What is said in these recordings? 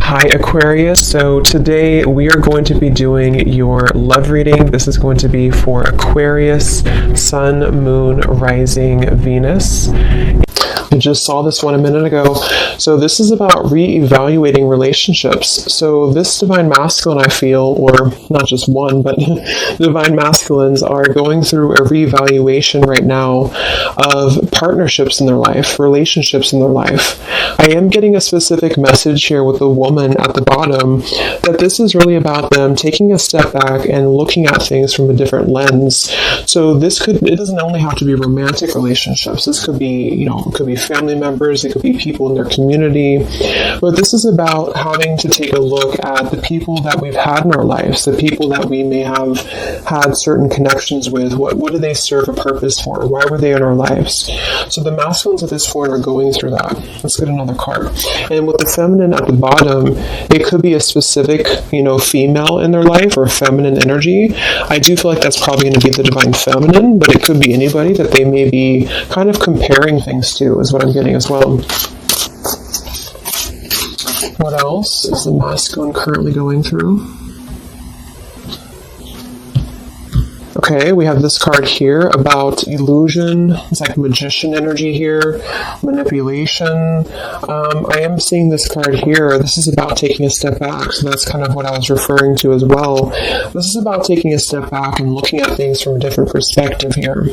Hi Aquarius, so today we are going to be doing your love reading. This is going to be for Aquarius, Sun, Moon, Rising, Venus. I just saw this one a minute ago. So this is about re-evaluating relationships. So this divine masculine, I feel, or not just one, but divine masculines are going through a re-evaluation right now of partnerships in their life, relationships in their life. I am getting a specific message here with the woman at the bottom that this is really about them taking a step back and looking at things from a different lens. So it doesn't only have to be romantic relationships. This could be, it could be family members, it could be people in their community, but this is about having to take a look at the people that we've had in our lives, the people that we may have had certain connections with. What do they serve a purpose for? Why were they in our lives? So the masculines at this point are going through that. Let's get another card. And with the feminine at the bottom, it could be a specific, female in their life or feminine energy. I do feel like that's probably going to be the divine feminine, but it could be anybody that they may be kind of comparing things to, is what I'm getting as well. What else is the masculine currently going through? Okay, we have this card here about illusion. It's like magician energy here, manipulation. I am seeing this card here. This is about taking a step back, so that's kind of what I was referring to as well. This is about taking a step back and looking at things from a different perspective here.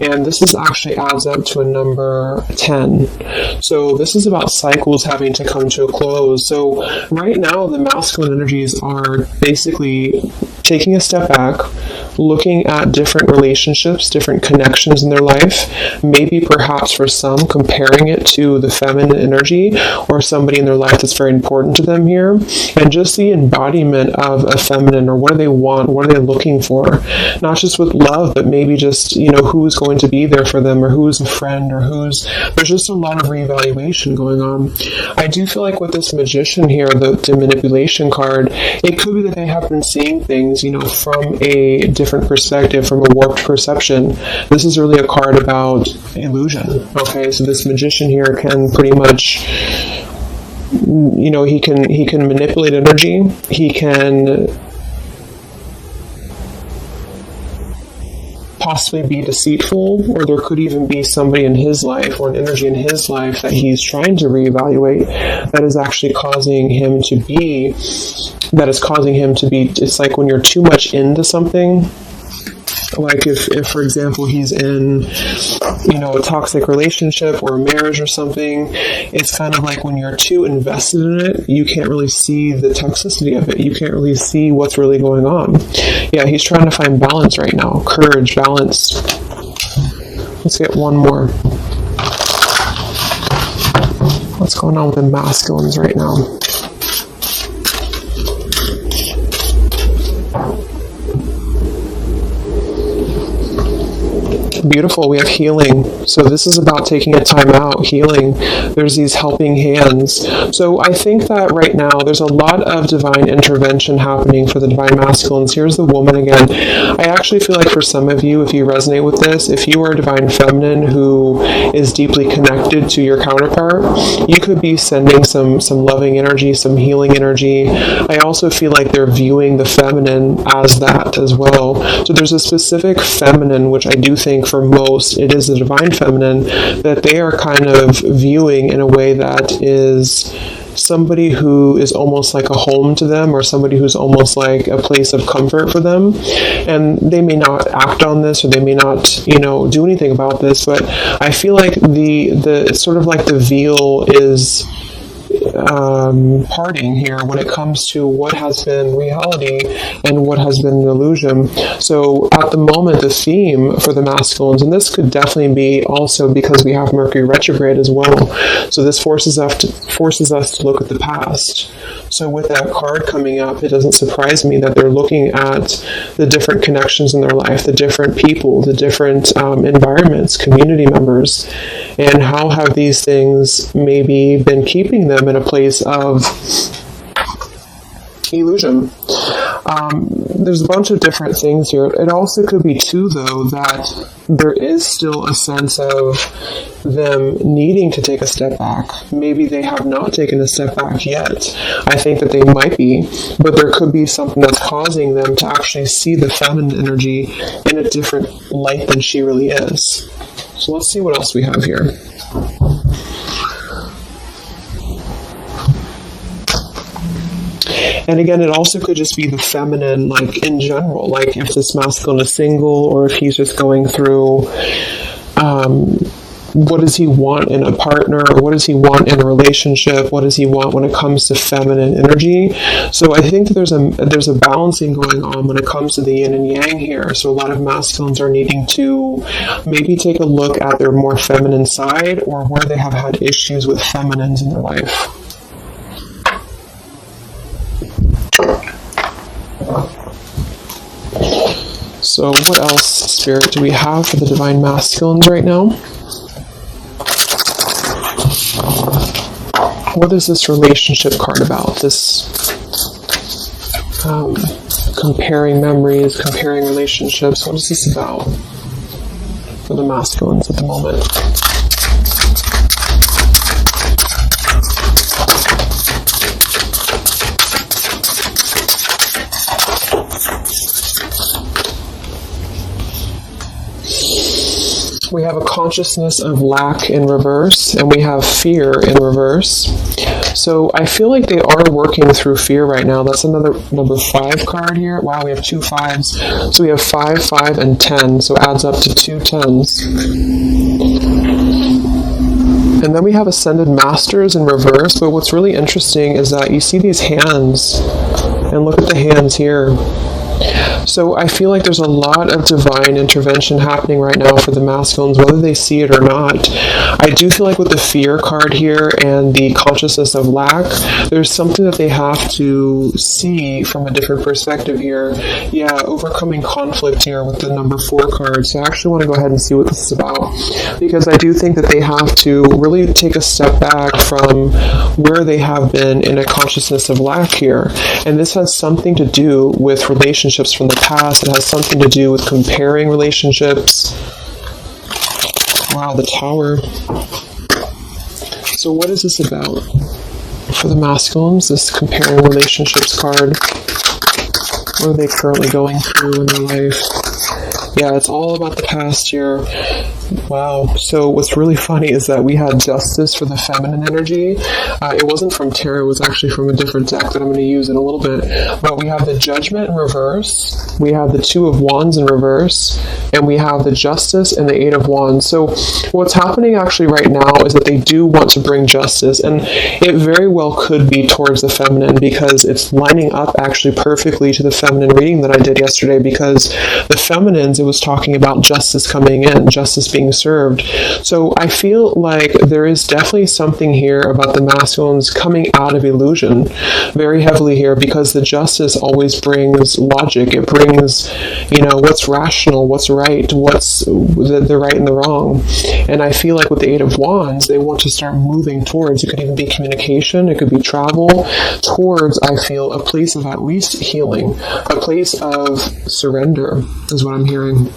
And this is actually adds up to a number 10. So this is about cycles having to come to a close. So right now the masculine energies are basically taking a step back, looking at different relationships, different connections in their life, maybe perhaps for some comparing it to the feminine energy or somebody in their life that's very important to them here, and just the embodiment of a feminine, or what do they want, what are they looking for, not just with love, but maybe just, who's going to be there for them, or who's a friend, or there's just a lot of reevaluation going on. I do feel like with this magician here, the manipulation card, it could be that they have been seeing things, from a different perspective, from a warped perception. This is really a card about illusion. Okay, so this magician here can pretty much, he can manipulate energy. He can possibly be deceitful, or there could even be somebody in his life or an energy in his life that he's trying to reevaluate that is actually causing him to be, it's like when you're too much into something, like if for example he's in a toxic relationship or a marriage or something, it's kind of like when you're too invested in it, you can't really see the toxicity of it, you can't really see what's really going on. Yeah, he's trying to find balance right now, courage, balance. Let's get one more. What's going on with the masculines right now? Beautiful, we have healing. So this is about taking a time out, healing. There's these helping hands. So I think that right now there's a lot of divine intervention happening for the divine masculines. Here's the woman again. I actually feel like for some of you, if you resonate with this, if you are a divine feminine who is deeply connected to your counterpart, you could be sending some loving energy, some healing energy. I also feel like they're viewing the feminine as that as well. So there's a specific feminine, which I do think for most, it is the divine feminine, that they are kind of viewing in a way that is somebody who is almost like a home to them, or somebody who's almost like a place of comfort for them. And they may not act on this, or they may not, do anything about this, but I feel like it's sort of like the veil is parting here when it comes to what has been reality and what has been an illusion. So at the moment, the theme for the masculines, and this could definitely be also because we have Mercury retrograde as well, so this forces us to look at the past. So with that card coming up, it doesn't surprise me that they're looking at the different connections in their life, the different people, the different environments, community members, and how have these things maybe been keeping them in a place of illusion. There's a bunch of different things here. It also could be too, though, that there is still a sense of them needing to take a step back. Maybe they have not taken a step back yet. I think that they might be, but there could be something that's causing them to actually see the feminine energy in a different light than she really is. So let's see what else we have here. And again, it also could just be the feminine, like in general, like if this masculine is single or if he's just going through, what does he want in a partner? What does he want in a relationship? What does he want when it comes to feminine energy? So I think that there's a balancing going on when it comes to the yin and yang here. So a lot of masculines are needing to maybe take a look at their more feminine side or where they have had issues with feminines in their life. So what else, Spirit, do we have for the Divine Masculines right now? What is this relationship card about? This comparing memories, comparing relationships. What is this about for the masculines at the moment? We have a consciousness of lack in reverse, and we have fear in reverse. So I feel like they are working through fear right now. That's another number 5 card here. Wow, we have 2 5s. So we have 5, 5, and 10. So it adds up to 2 10s. And then we have Ascended Masters in reverse. But what's really interesting is that you see these hands. And look at the hands here. So I feel like there's a lot of divine intervention happening right now for the masculines, whether they see it or not. I do feel like with the fear card here and the consciousness of lack, there's something that they have to see from a different perspective here. Yeah, overcoming conflict here with the number 4 card. So I actually want to go ahead and see what this is about, because I do think that they have to really take a step back from where they have been in a consciousness of lack here. And this has something to do with relationships from the past. It has something to do with comparing relationships. Wow, the Tower. So what is this about for the masculines, this comparing relationships card? What are they currently going through in their life? Yeah, it's all about the past here. Wow. So what's really funny is that we had Justice for the feminine energy. It wasn't from tarot, it was actually from a different deck that I'm going to use in a little bit. But we have the Judgment in reverse, we have the 2 of Wands in reverse, and we have the Justice and the 8 of Wands. So what's happening actually right now is that they do want to bring justice, and it very well could be towards the feminine, because it's lining up actually perfectly to the feminine reading that I did yesterday, because the feminines, it was talking about justice coming in, justice being served. So I feel like there is definitely something here about the masculines coming out of illusion very heavily here, because the justice always brings logic. It brings, what's rational, what's right, what's the right and the wrong. And I feel like with the 8 of Wands, they want to start moving towards, it could even be communication, it could be travel, towards, I feel, a place of at least healing, a place of surrender, is what I'm hearing.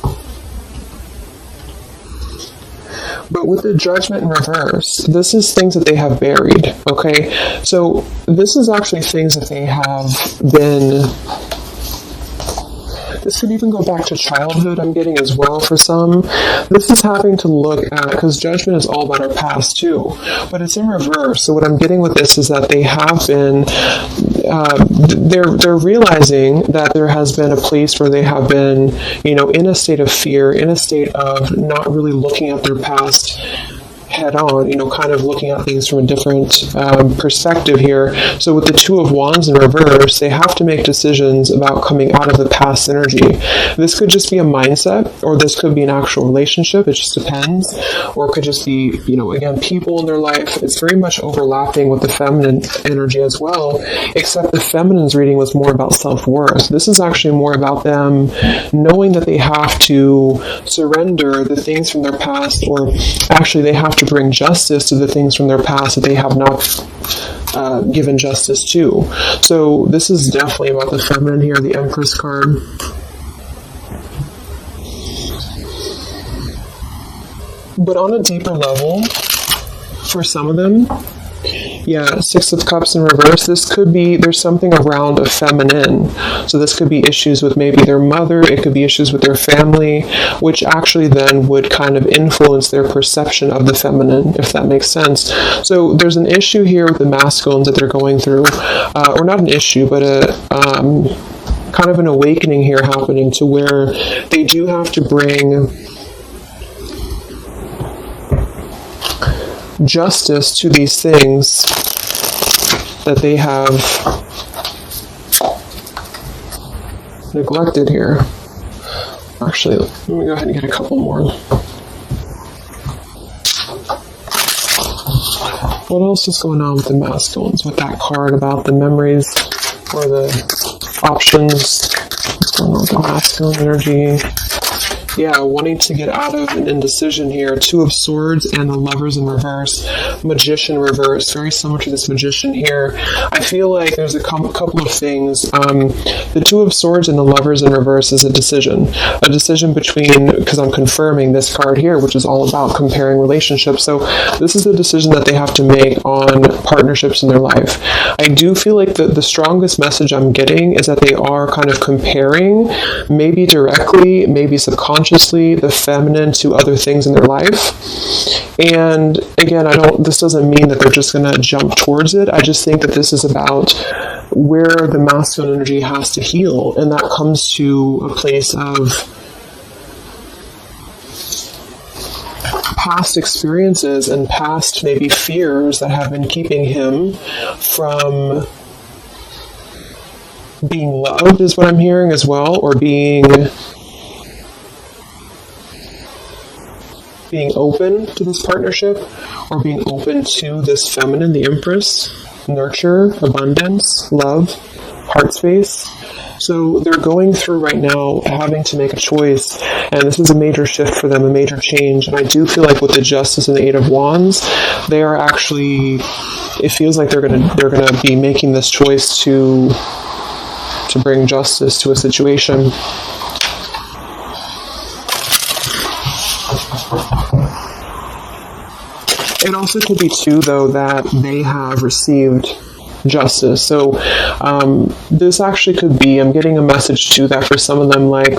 But with the Judgment in reverse, this is things that they have buried, okay? So this is actually things that they have been... This could even go back to childhood, I'm getting as well for some. This is having to look at, because Judgment is all about our past too, but it's in reverse. So what I'm getting with this is that they have been, they're realizing that there has been a place where they have been, in a state of fear, in a state of not really looking at their past head on, kind of looking at things from a different perspective here. So with the 2 of Wands in reverse, they have to make decisions about coming out of the past energy. This could just be a mindset, or this could be an actual relationship. It just depends. Or it could just be, again, people in their life. It's very much overlapping with the feminine energy as well, except the feminine's reading was more about self-worth. This is actually more about them knowing that they have to surrender the things from their past, or actually they have to bring justice to the things from their past that they have not given justice to. So this is definitely about the feminine here, the Empress card. But on a deeper level, for some of them, yeah, Six of Cups in reverse, this could be, there's something around a feminine. So this could be issues with maybe their mother, it could be issues with their family, which actually then would kind of influence their perception of the feminine, if that makes sense. So there's an issue here with the masculines that they're going through, or not an issue, but a kind of an awakening here happening to where they do have to bring justice to these things that they have neglected here. Actually, let me go ahead and get a couple more. What else is going on with the masculines with that card about the memories or the options? What's going on with the masculine energy? Yeah, wanting to get out of an indecision here. Two of Swords and the Lovers in reverse. Magician reverse. Very similar to this Magician here. I feel like there's a couple of things. The Two of Swords and the Lovers in reverse is a decision. A decision between, because I'm confirming this card here, which is all about comparing relationships. So this is a decision that they have to make on partnerships in their life. I do feel like the strongest message I'm getting is that they are kind of comparing, maybe directly, maybe subconsciously, the feminine to other things in their life. And again, this doesn't mean that they're just going to jump towards it. I just think that this is about where the masculine energy has to heal, and that comes to a place of past experiences and past maybe fears that have been keeping him from being loved, is what I'm hearing as well, or being open to this partnership, or being open to this feminine, the Empress, nurture, abundance, love, heart space. So they're going through right now having to make a choice, and this is a major shift for them, a major change. And I do feel like with the Justice and the Eight of Wands, they are actually, it feels like they're gonna be making this choice to bring justice to a situation. It also could be too, though, that they have received justice. So this actually could be, I'm getting a message too that for some of them, like,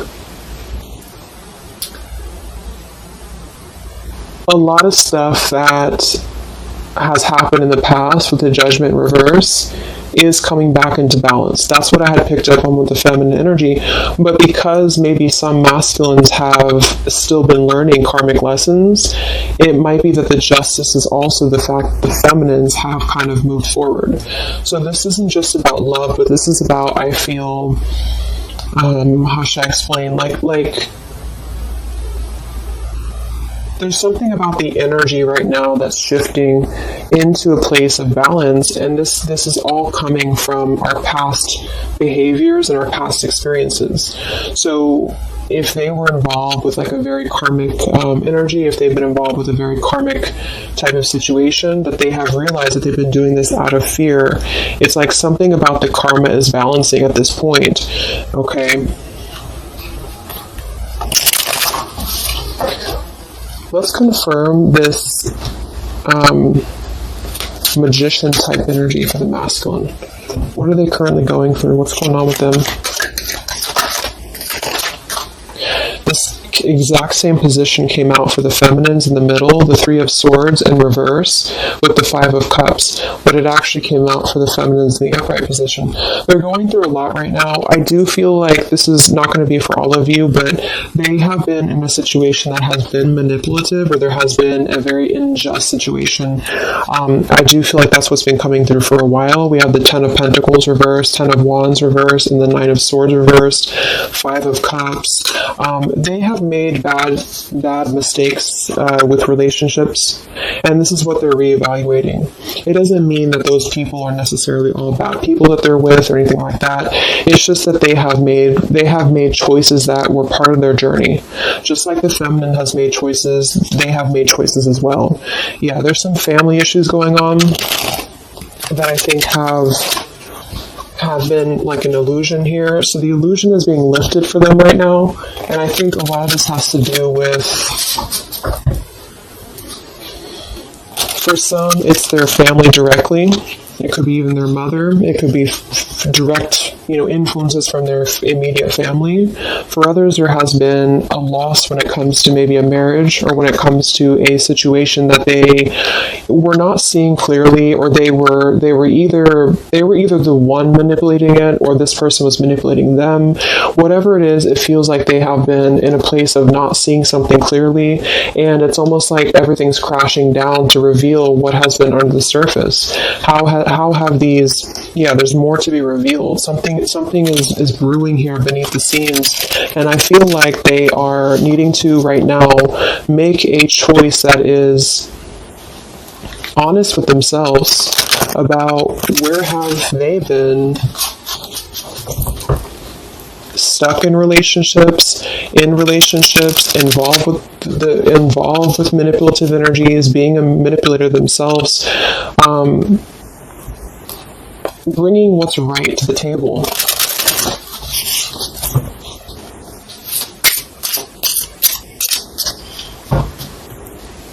a lot of stuff that has happened in the past with the Judgment reverse is coming back into balance. That's what I had picked up on with the feminine energy. But because maybe some masculines have still been learning karmic lessons, it might be that the justice is also the fact that the feminines have kind of moved forward. So this isn't just about love, but this is about, I feel, how should I explain? Like there's something about the energy right now that's shifting into a place of balance, and this is all coming from our past behaviors and our past experiences. So if they were involved with like a very karmic energy, if they've been involved with a very karmic type of situation, that they have realized that they've been doing this out of fear, it's like something about the karma is balancing at this point. Okay. Let's confirm this magician type energy for the masculine. What are they currently going through? What's going on with them? This exact same position came out for the feminines in the middle, the Three of Swords in reverse with the Five of Cups, but it actually came out for the feminines in the upright position. They're going through a lot right now. I do feel like this is not going to be for all of you, but they have been in a situation that has been manipulative, or there has been a very unjust situation. I do feel like that's what's been coming through for a while. We have the Ten of Pentacles reversed, Ten of Wands reversed, and the Nine of Swords reversed, Five of Cups. They have made made bad mistakes with relationships, and this is what they're reevaluating. It doesn't mean that those people are necessarily all bad people that they're with or anything like that. It's just that they have made choices that were part of their journey. Just like the feminine has made choices, they have made choices as well. Yeah, there's some family issues going on that I think have been like an illusion here. So the illusion is being lifted for them right now, and I think a lot of this has to do with, for some, it's their family directly. It could be even their mother. It could be direct, influences from their immediate family. For others, there has been a loss when it comes to maybe a marriage, or when it comes to a situation that they were not seeing clearly, or they were either the one manipulating it, or this person was manipulating them. Whatever it is, it feels like they have been in a place of not seeing something clearly, and it's almost like everything's crashing down to reveal what has been under the surface. How have these? Yeah, there's more to be revealed. Something is brewing here beneath the scenes, and I feel like they are needing to right now make a choice that is honest with themselves about where have they been stuck in relationships, involved with manipulative energies, being a manipulator themselves, bringing what's right to the table.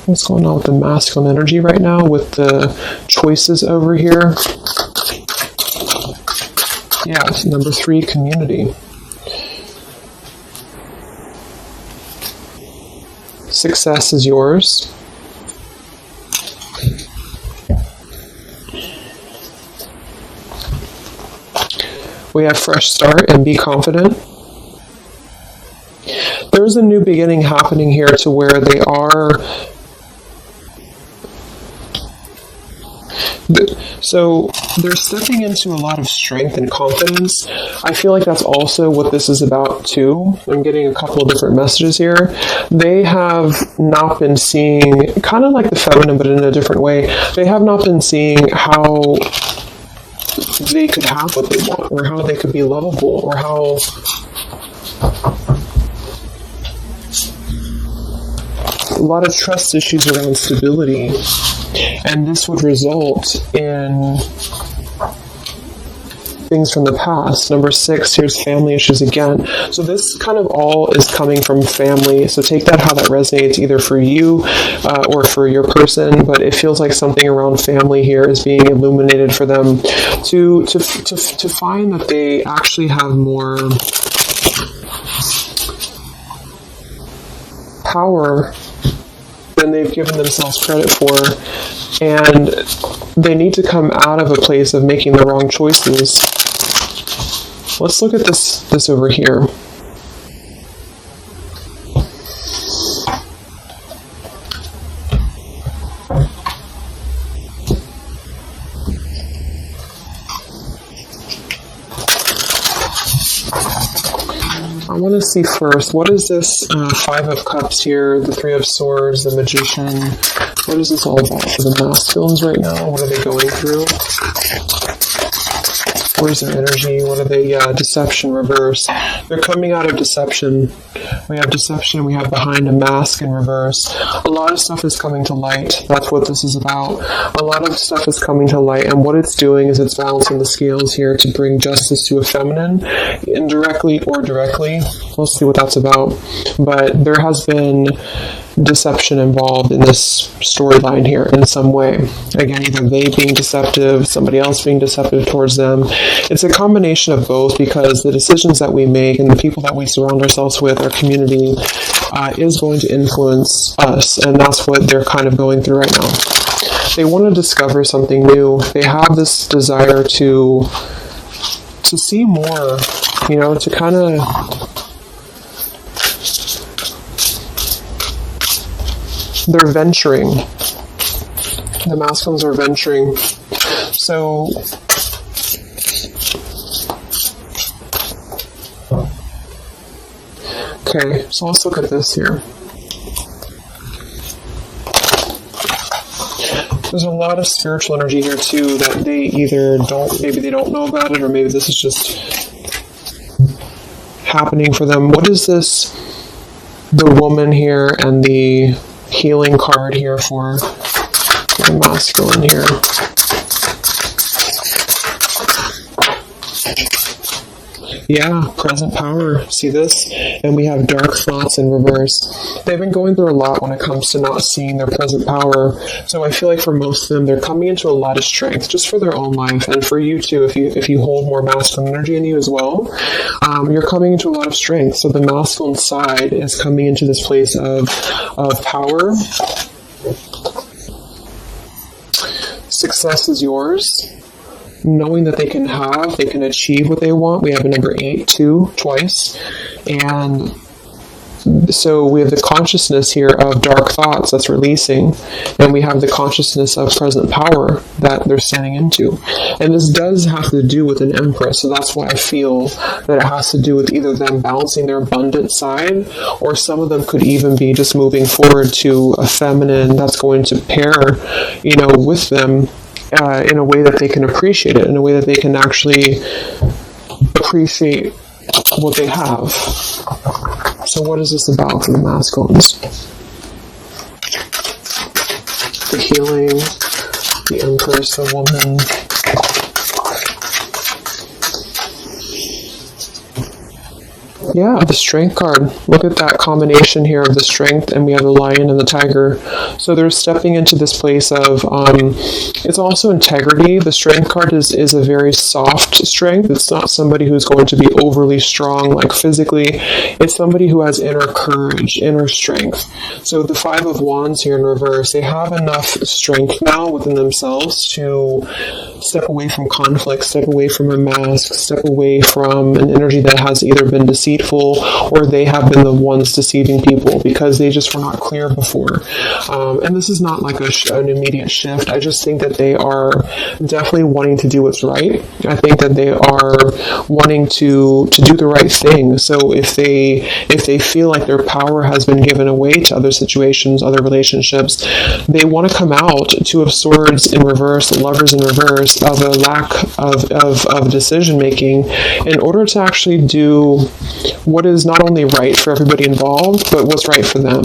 What's going on with the masculine energy right now with the choices over here? Yeah, number 3, community. 6 is yours. We have fresh start and be confident. There's a new beginning happening here to where they are. So they're stepping into a lot of strength and confidence. I feel like that's also what this is about too. I'm getting a couple of different messages here. They have not been seeing, kind of like the feminine, but in a different way. They have not been seeing how they could have what they want, or how they could be lovable, or how a lot of trust issues around stability, and this would result in things from the past. Number 6, here's family issues again. So this kind of all is coming from family. So take that how that resonates, either for you or for your person. But it feels like something around family here is being illuminated for them to find that they actually have more power than they've given themselves credit for, and they need to come out of a place of making the wrong choices. Let's look at this over here. I want to see first, what is this 5 of Cups here, the 3 of Swords, the Magician? What is this all about for the masculines right now? What are they going through? Where's their energy? What are they? Deception, reverse. They're coming out of deception. We have deception, we have behind a mask in reverse. A lot of stuff is coming to light. That's what this is about. A lot of stuff is coming to light, and what it's doing is it's balancing the scales here to bring justice to a feminine, indirectly or directly. We'll see what that's about. But there has been deception involved in this storyline here in some way. Again, either they being deceptive, somebody else being deceptive towards them. It's a combination of both, because the decisions that we make and the people that we surround ourselves with, our community, is going to influence us, and that's what they're kind of going through right now. They want to discover something new. They have this desire to see more, to kind of... They're venturing. The masculines are venturing. So Okay, so let's look at this here. There's a lot of spiritual energy here too that they either maybe they don't know about it, or maybe this is just happening for them. What is this? The woman here and the healing card here for the masculine here. Yeah, present power. See this? And we have dark thoughts in reverse. They've been going through a lot when it comes to not seeing their present power. So I feel like for most of them, they're coming into a lot of strength just for their own life. And for you too, if you hold more masculine energy in you as well, you're coming into a lot of strength. So the masculine side is coming into this place of power. Success is yours. Knowing that they can achieve what they want. We have a number 8, 2, twice. And so we have the consciousness here of dark thoughts that's releasing. And we have the consciousness of present power that they're standing into. And this does have to do with an empress. So that's why I feel that it has to do with either them balancing their abundant side, or some of them could even be just moving forward to a feminine that's going to pair, with them. In a way that they can appreciate it, in a way that they can actually appreciate what they have. So what is this about for the masculines? The healing, the empress, the woman. Yeah, the strength card. Look at that combination here of the strength, and we have the lion and the tiger. So they're stepping into this place of, it's also integrity. The strength card is a very soft strength. It's not somebody who's going to be overly strong, like physically. It's somebody who has inner courage, inner strength. So the 5 of Wands here in reverse, they have enough strength now within themselves to step away from conflict, step away from a mask, step away from an energy that has either been deceitful or they have been the ones deceiving people because they just were not clear before. And this is not like an immediate shift. I just think that they are definitely wanting to do what's right. I think that they are wanting to do the right thing. So if they feel like their power has been given away to other situations, other relationships, they want to come out. 2 of Swords in reverse, Lovers in reverse, of a lack of decision making in order to actually do what is not only right for everybody involved, but what's right for them.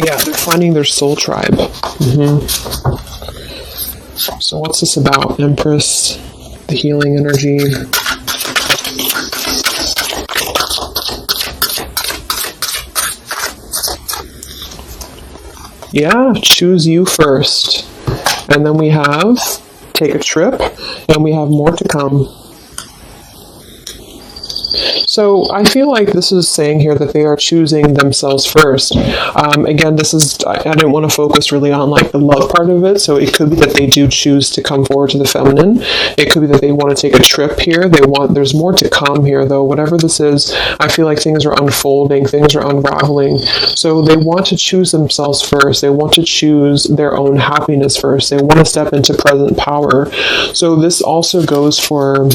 Yeah, they're finding their soul tribe. So what's this about? Empress, the healing energy. Yeah, choose you first. And then we have take a trip, and we have more to come. So I feel like this is saying here that they are choosing themselves first. Again, I didn't want to focus really on like the love part of it. So it could be that they do choose to come forward to the feminine. It could be that they want to take a trip here. There's more to come here though. Whatever this is, I feel like things are unfolding, things are unraveling. So they want to choose themselves first. They want to choose their own happiness first. They want to step into present power. So this also goes for,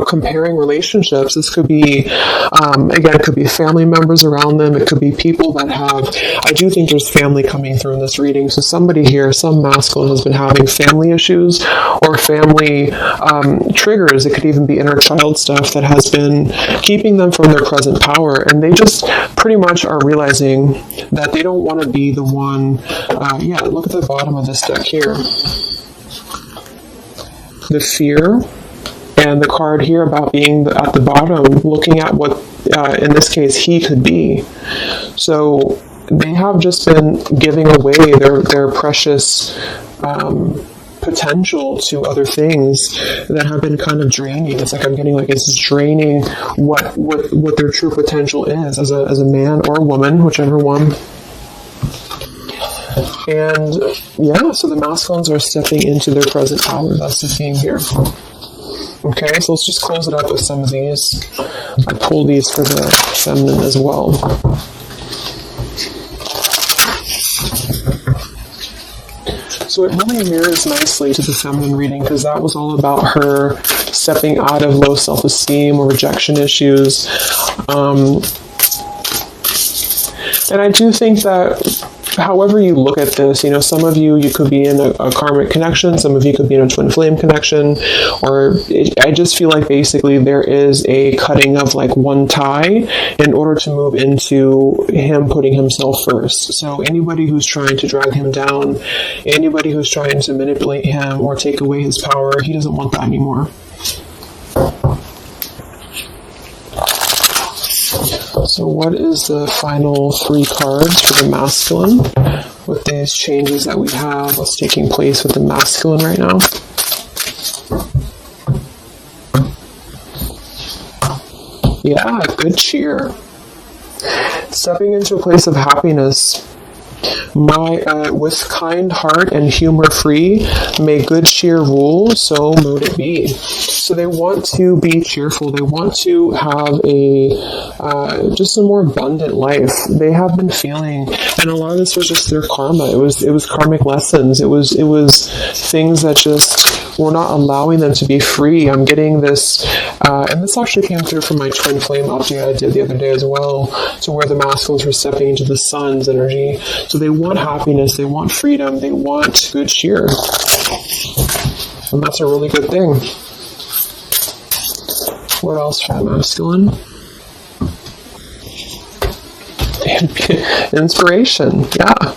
comparing relationships. This could be, again, it could be family members around them. It could be people that I do think there's family coming through in this reading. So somebody here, some masculine has been having family issues or family triggers. It could even be inner child stuff that has been keeping them from their present power. And they just pretty much are realizing that they don't want to be the one. Look at the bottom of this deck here. The fear. And the card here about being at the bottom, looking at what, in this case, he could be. So they have just been giving away their precious potential to other things that have been kind of draining. It's like it's draining what their true potential is as a man or a woman, whichever one. And so the masculines are stepping into their present power. That's the theme here. Okay, so let's just close it up with some of these. I pulled these for the feminine as well. So it really mirrors nicely to the feminine reading, because that was all about her stepping out of low self-esteem or rejection issues. And I do think that however you look at this, some of you could be in a karmic connection, some of you could be in a twin flame connection, I just feel like basically there is a cutting of like one tie in order to move into him putting himself first. So anybody who's trying to drag him down, anybody who's trying to manipulate him or take away his power, he doesn't want that anymore. So what is the final 3 cards for the masculine with these changes that we have? What's taking place with the masculine right now? Yeah, good cheer. Stepping into a place of happiness. With kind heart and humor free, may good cheer rule, so mote it be. So they want to be cheerful. They want to have just a more abundant life. They have been feeling, and a lot of this was just their karma. It was karmic lessons. It was things that just were not allowing them to be free. I'm getting this, and this actually came through from my twin flame update I did the other day as well, to where the masculines were stepping into the sun's energy. So they want happiness, they want freedom, they want good cheer. And that's a really good thing. What else for the masculine? Inspiration, yeah.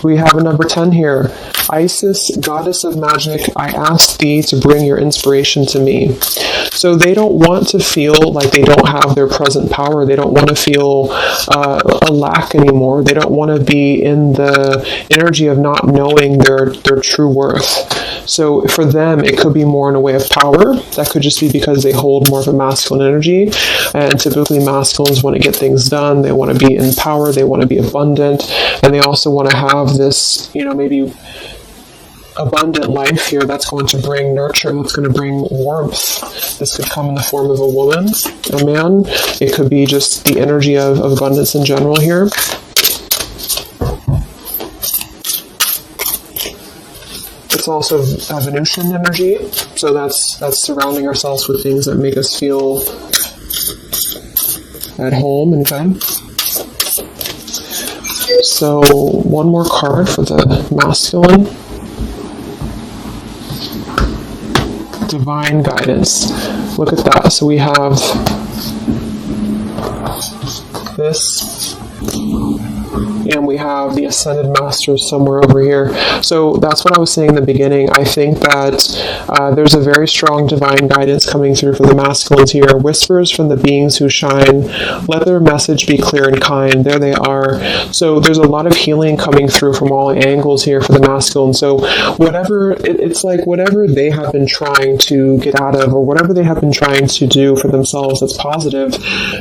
We have a number 10 here. Isis, goddess of magic, I ask thee to bring your inspiration to me. So they don't want to feel like they don't have their present power. They don't want to feel a lack anymore. They don't want to be in the energy of not knowing their true worth. So for them, it could be more in a way of power. That could just be because they hold more of a masculine energy. And typically masculines want to get things done. They want to be in power. They want to be abundant. And they also want to have this, maybe abundant life here that's going to bring nurture, that's going to bring warmth. This could come in the form of a woman, a man. It could be just the energy of abundance in general here. It's also a Venusian energy, so that's surrounding ourselves with things that make us feel at home and good. So one more card for the masculine. Divine guidance. Look at that. So we have this, and we have the Ascended Masters somewhere over here. So that's what I was saying in the beginning. I think that there's a very strong divine guidance coming through for the masculines here. Whispers from the beings who shine. Let their message be clear and kind. There they are. So there's a lot of healing coming through from all angles here for the masculine. So it's like whatever they have been trying to get out of, or whatever they have been trying to do for themselves that's positive,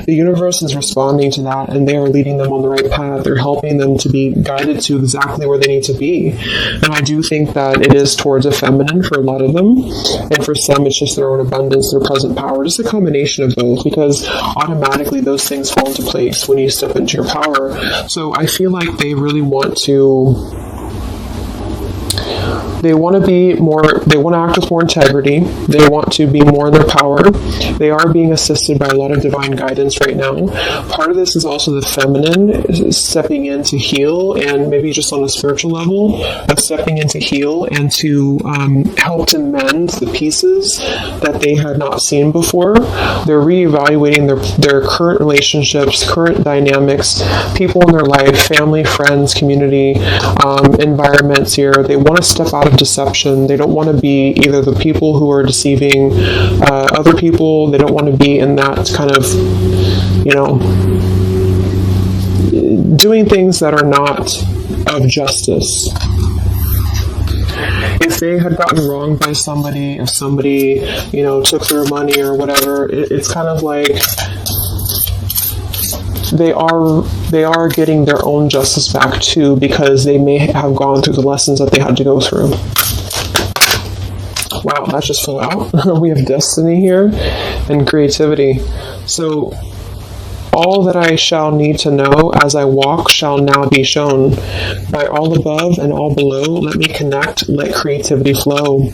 the universe is responding to that, and they are leading them on the right path. They're helping them to be guided to exactly where they need to be. And I do think that it is towards a feminine for a lot of them, and for some it's just their own abundance, their present power, just a combination of both, because automatically those things fall into place when you step into your power. So I feel like they really want to act with more integrity. They want to be more in their power. They are being assisted by a lot of divine guidance right now. Part of this is also the feminine stepping in to heal, and maybe just on a spiritual level, stepping in to heal and to help to mend the pieces that they had not seen before. They're reevaluating their current relationships, current dynamics, people in their life, family, friends, community, environments here. They want to step out of deception. They don't want to be either the people who are deceiving other people. They don't want to be in that kind of, doing things that are not of justice. If they had gotten wronged by somebody, if somebody, took their money or whatever, it's kind of like they are getting their own justice back too, because they may have gone through the lessons that they had to go through. Wow, that just flew out. We have destiny here and creativity. So All that I shall need to know as I walk shall now be shown. By all above and all below, let me connect, let creativity flow.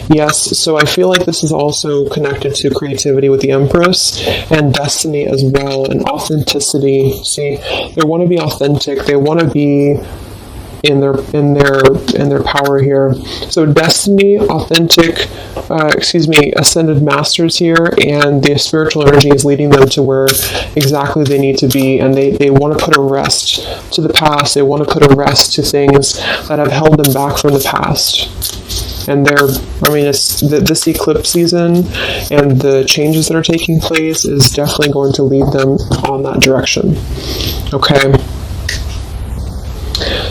Yes, so I feel like this is also connected to creativity with the Empress and destiny as well, and authenticity. See, they want to be authentic. They want to be in their power here. So destiny, authentic, ascended masters here, and the spiritual energy is leading them to where exactly they need to be, and they want to put a rest to the past. They want to put a rest to things that have held them back from the past. And it's this eclipse season and the changes that are taking place is definitely going to lead them on that direction. Okay.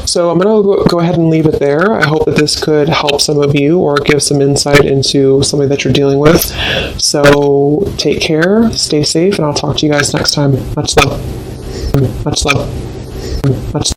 So I'm going to go ahead and leave it there. I hope that this could help some of you or give some insight into something that you're dealing with. So take care, stay safe, and I'll talk to you guys next time. Much love. Much love. Much love.